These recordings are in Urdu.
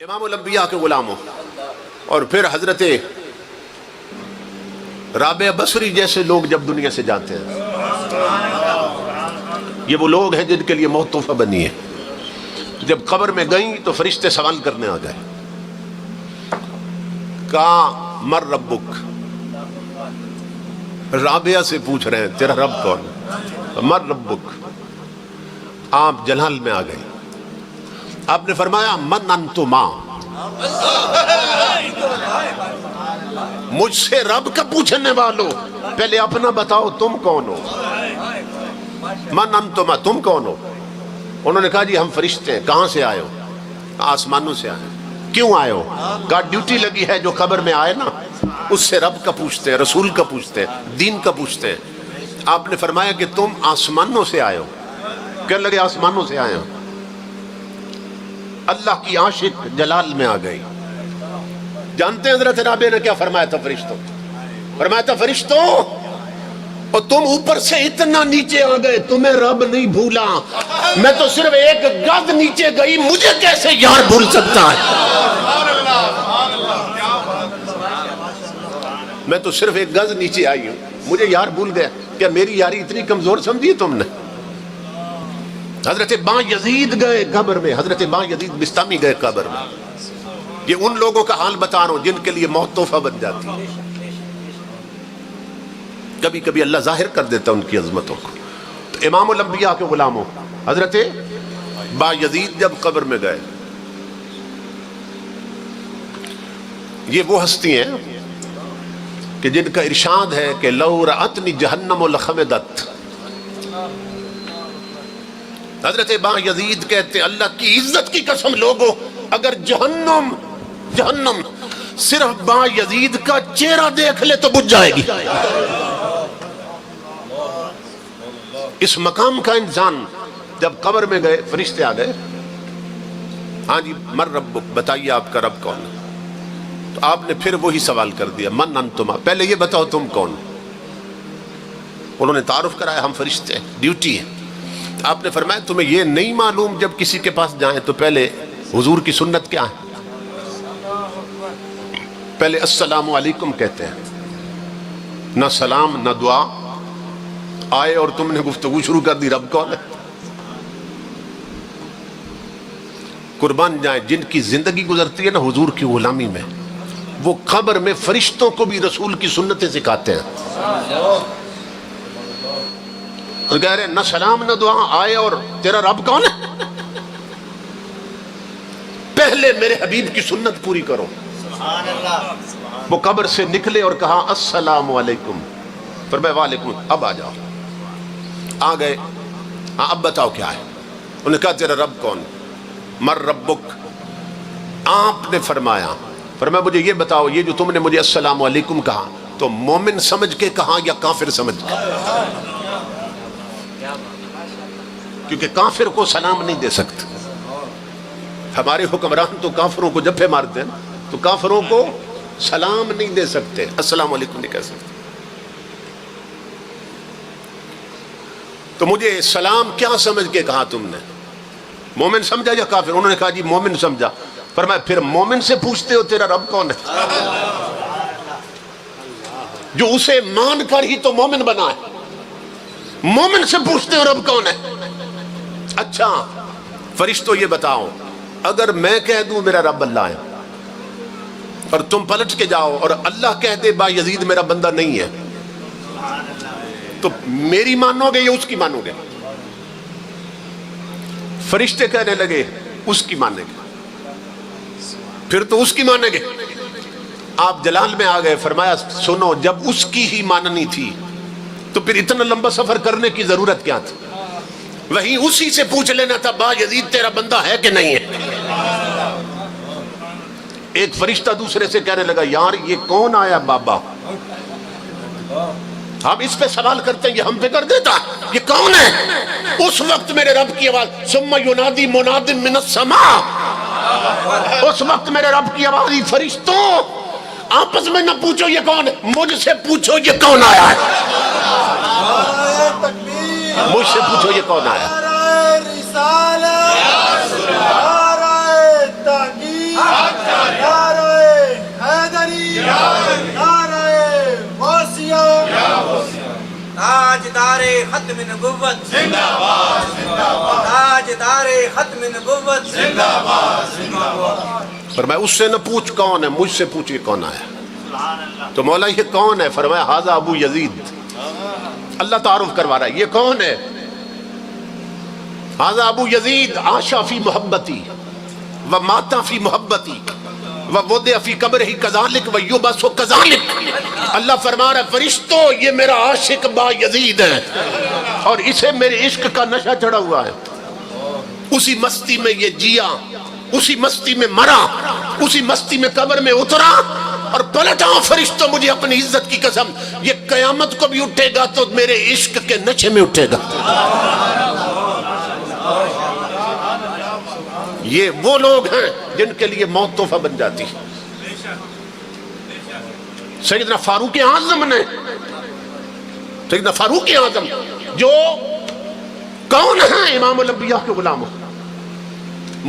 امام الانبیاء کے غلاموں اور پھر حضرت رابعہ بصری جیسے لوگ جب دنیا سے جاتے ہیں، یہ وہ لوگ ہیں جن کے لیے موت تحفہ بنی ہے. جب قبر میں گئیں تو فرشتے سوال کرنے آ گئے، کہا مر ربک، رابعہ سے پوچھ رہے ہیں تیرا رب کون؟ مر ربک. آپ جلال میں آ گئے، آپ نے فرمایا من انتما، مجھ سے رب کا پوچھنے والوں پہلے اپنا بتاؤ تم کون ہو. من انتما، تم کون ہو؟ انہوں نے کہا جی ہم فرشتے ہیں. کہاں سے آئے ہو؟ آسمانوں سے آئے. کیوں آئے ہو؟ کہا ڈیوٹی لگی ہے، جو قبر میں آئے نا اس سے رب کا پوچھتے ہیں، رسول کا پوچھتے ہیں، دین کا پوچھتے ہیں. آپ نے فرمایا کہ تم آسمانوں سے آئے ہو. کہنے لگے آسمانوں سے آئے ہو. اللہ کی عاشق جلال میں آ گئی. جانتے ہیں حضرت رابعہ نے کیا فرمایا تھا فرشتوں؟ فرمایا تھا فرشتوں اور تم اوپر سے اتنا نیچے آ گئے، تمہیں رب نہیں بھولا، میں تو صرف ایک گز نیچے گئی، مجھے کیسے یار بھول سکتا ہے؟ میں تو صرف ایک گز نیچے آئی ہوں، مجھے یار بھول گیا. کیا میری یاری اتنی کمزور سمجھی تم نے؟ حضرت با یزید گئے قبر میں، حضرت با یزید بستامی گئے قبر میں. یہ ان لوگوں کا حال بتا رہا ہوں جن کے لیے موت تحفہ بن جاتی ہے. کبھی کبھی اللہ ظاہر کر دیتا ان کی عظمتوں کو. تو امام الانبیاء کے غلاموں حضرت با یزید جب قبر میں گئے، یہ وہ ہستی ہیں کہ جن کا ارشاد ہے کہ لو رأتنی جہنم لخمدت. حضرت با یزید کہتے اللہ کی عزت کی قسم لوگوں، اگر جہنم صرف با یزید کا چہرہ دیکھ لے تو بجھ جائے گی. اس مقام کا انسان جب قبر میں گئے، فرشتے آ گئے، ہاں جی مر ربک، بتائیے آپ کا رب کون ہے؟ تو آپ نے پھر وہی سوال کر دیا من انتما، پہلے یہ بتاؤ تم کون؟ انہوں نے تعارف کرایا ہم فرشتے ہیں، ڈیوٹی ہے. آپ نے فرمایا تمہیں یہ نہیں معلوم جب کسی کے پاس جائیں تو پہلے حضور کی سنت کیا ہے؟ پہلے السلام علیکم کہتے ہیں، نہ سلام نہ دعا. آئے اور تم نے گفتگو شروع کر دی رب کون ہے؟ قربان جائیں جن کی زندگی گزرتی ہے نا حضور کی غلامی میں، وہ قبر میں فرشتوں کو بھی رسول کی سنتیں سکھاتے ہیں. اور کہہ رہے نہ سلام نہ دعا، آئے اور تیرا رب کون ہے؟ پہلے میرے حبیب کی سنت پوری کرو. وہ قبر سے نکلے اور کہا السلام علیکم. فرمایا وعلیکم. اب آ جاؤ. آ گئے. ہاں اب بتاؤ کیا ہے؟ انہوں نے کہا تیرا رب کون؟ مر ربک. آپ نے فرمایا مجھے یہ بتاؤ، یہ جو تم نے مجھے السلام علیکم کہا تو مومن سمجھ کے کہا یا کافر سمجھ کے؟ کیونکہ کافر کو سلام نہیں دے سکتے. ہمارے حکمران تو کافروں کو جب پہ مارتے ہیں تو کافروں کو سلام نہیں دے سکتے، السلام علیکم نہیں کہہ سکتے. تو مجھے سلام کیا سمجھ کے کہا تم نے؟ مومن سمجھا یا کافر؟ انہوں نے کہا جی مومن سمجھا. فرمایا پھر مومن سے پوچھتے ہو تیرا رب کون ہے؟ جو اسے مان کر ہی تو مومن بنا ہے. مومن سے پوچھتے ہو رب کون ہے؟ اچھا فرشتوں یہ بتاؤ، اگر میں کہہ دوں میرا رب اللہ ہے اور تم پلٹ کے جاؤ اور اللہ کہہ دے با یزید میرا بندہ نہیں ہے، تو میری مانو گے یا اس کی مانو گے؟ فرشتے کہنے لگے اس کی مانیں گے. پھر تو اس کی مانیں گے. آپ جلال میں آ گئے. فرمایا سنو، جب اس کی ہی ماننی تھی تو پھر اتنا لمبا سفر کرنے کی ضرورت کیا تھی؟ وہیں اسی سے پوچھ لینا تھا با یزید تیرا بندہ ہے کہ نہیں ہے. ایک فرشتہ دوسرے سے کہنے لگا یار یہ کون آیا بابا؟ ہم اس پہ سوال کرتے ہیں، یہ ہم پہ کر دیتا، یہ کون ہے؟ اس وقت میرے رب کی آواز ثم ینادی مناد من السماء. اس وقت میرے رب کی آواز فرشتوں آپس میں نہ پوچھو یہ کون ہے، مجھ سے پوچھو یہ کون آیا ہے. مجھ سے پوچھو یہ کون آیا. تاجدار ختم نبوت زندہ باد زندہ باد، تاجدار ختم نبوت زندہ باد زندہ باد۔ فرمایا اس سے نہ پوچھ کون ہے، مجھ سے پوچھ یہ کون آیا۔ تو مولا یہ کون ہے؟ فرمایا ھذا ابو یزید۔ اللہ تعارف کروا رہا ہے یہ کون ہے؟ ھذا ابو یزید عاشا فی محبتی ومات فی محبتی ووضع فی قبرہ کذالک ویبعث کذالک۔ اللہ فرما رہا ہے فرشتوں یہ میرا عاشق با یزید ہے اور اسے میرے عشق کا نشہ چڑھا ہوا ہے۔ اسی مستی میں یہ جیا، اسی مستی میں مرا، اسی مستی میں قبر میں اترا اور پلٹا۔ فرشتوں مجھے اپنی عزت کی قسم یہ قیامت کو بھی اٹھے گا تو میرے عشق کے نشے میں اٹھے گا۔ یہ وہ لوگ ہیں جن کے لیے موت تحفہ بن جاتی ہے۔ سیدنا فاروق اعظم نے، سیدنا فاروق اعظم جو کون ہیں؟ امام الانبیاء کے غلام،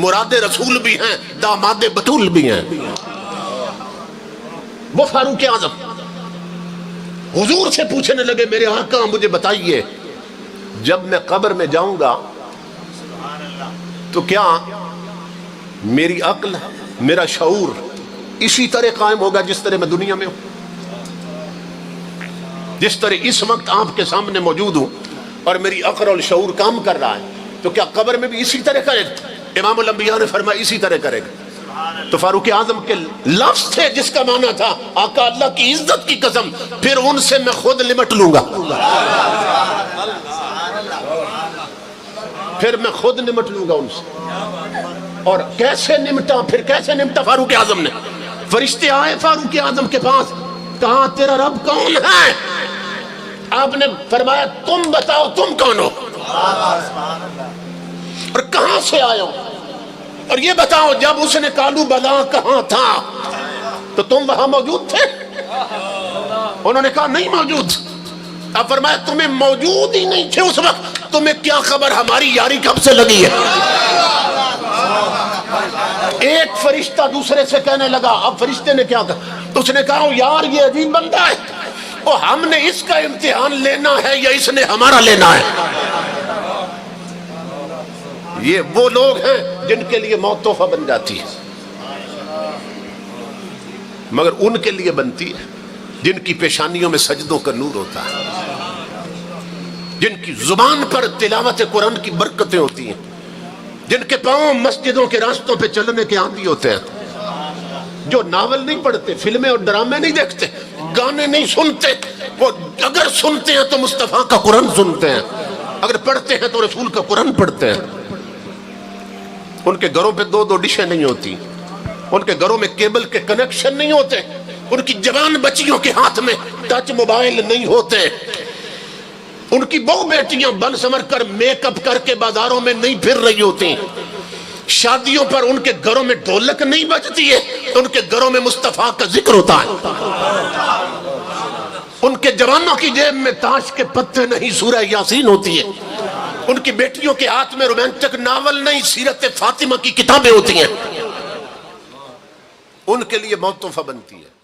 مراد رسول بھی ہیں، داماد بطول بھی ہیں۔ وہ فاروق اعظم حضور سے پوچھنے لگے میرے آقا مجھے بتائیے جب میں قبر میں جاؤں گا تو کیا میری عقل، میرا شعور اسی طرح قائم ہوگا جس طرح میں دنیا میں ہوں؟ جس طرح اس وقت آپ کے سامنے موجود ہوں اور میری عقل اور شعور کام کر رہا ہے تو کیا قبر میں بھی اسی طرح کرے گا؟ امام الانبیاء نے فرمایا اسی طرح کرے گا۔ تو فاروق اعظم کے لفظ تھے جس کا معنی تھا آقا اللہ کی عزت کی قسم پھر ان سے میں خود نمٹ لوں گا، پھر میں خود نمٹ لوں گا ان سے۔ اور کیسے نمٹا؟ پھر کیسے نمٹا فاروق اعظم نے؟ فرشتے آئے فاروق اعظم کے پاس، کہا تیرا رب کون ہے؟ آپ نے فرمایا تم بتاؤ تم کون ہو اور کہاں سے آئے ہو، اور یہ بتاؤ جب اس نے کالو بلا کہاں تھا تو تم وہاں موجود تھے؟ انہوں نے کہا نہیں موجود۔ اب فرمایا تمہیں موجود ہی نہیں تھے اس وقت، تمہیں کیا خبر ہماری یاری کب سے لگی ہے؟ ایک فرشتہ دوسرے سے کہنے لگا، اب فرشتے نے کیا کہا؟ تو اس نے کہا یار یہ عجیب بندہ ہے، وہ ہم نے اس کا امتحان لینا ہے یا اس نے ہمارا لینا ہے؟ یہ وہ لوگ ہیں جن کے لیے موت تحفہ بن جاتی ہے، مگر ان کے لیے بنتی ہے جن کی پیشانیوں میں سجدوں کا نور ہوتا ہے، جن کی زبان پر تلاوت قرآن کی برکتیں ہوتی ہیں، جن کے پاؤں مسجدوں کے راستوں پہ چلنے کے عادی ہوتے ہیں، جو ناول نہیں پڑھتے، فلمیں اور ڈرامے نہیں دیکھتے، گانے نہیں سنتے، وہ اگر سنتے ہیں تو مصطفیٰ کا قرآن سنتے ہیں، اگر پڑھتے ہیں تو رسول کا قرآن پڑھتے ہیں۔ ان کے گھروں پہ دو دو ڈشیں نہیں ہوتی، ان کے گھروں میں کیبل کے کنیکشن نہیں ہوتے، ان کی جوان بچیوں کے ہاتھ میں ٹچ موبائل نہیں ہوتے، ان کی بہو بیٹیاں بن سمر کر میک اپ کر کے بازاروں میں نہیں پھر رہی ہوتی، شادیوں پر ان کے گھروں میں ڈھولک نہیں بجتی ہے، ان کے گھروں میں مصطفیٰ کا ذکر ہوتا ہے، ان کے جوانوں کی جیب میں تاش کے پتے نہیں سورہ یاسین ہوتی ہے، ان کی بیٹیوں کے ہاتھ میں رومانٹک ناول نہیں سیرت فاطمہ کی کتابیں ہوتی ہیں، ان کے لیے موت تحفہ بنتی ہے۔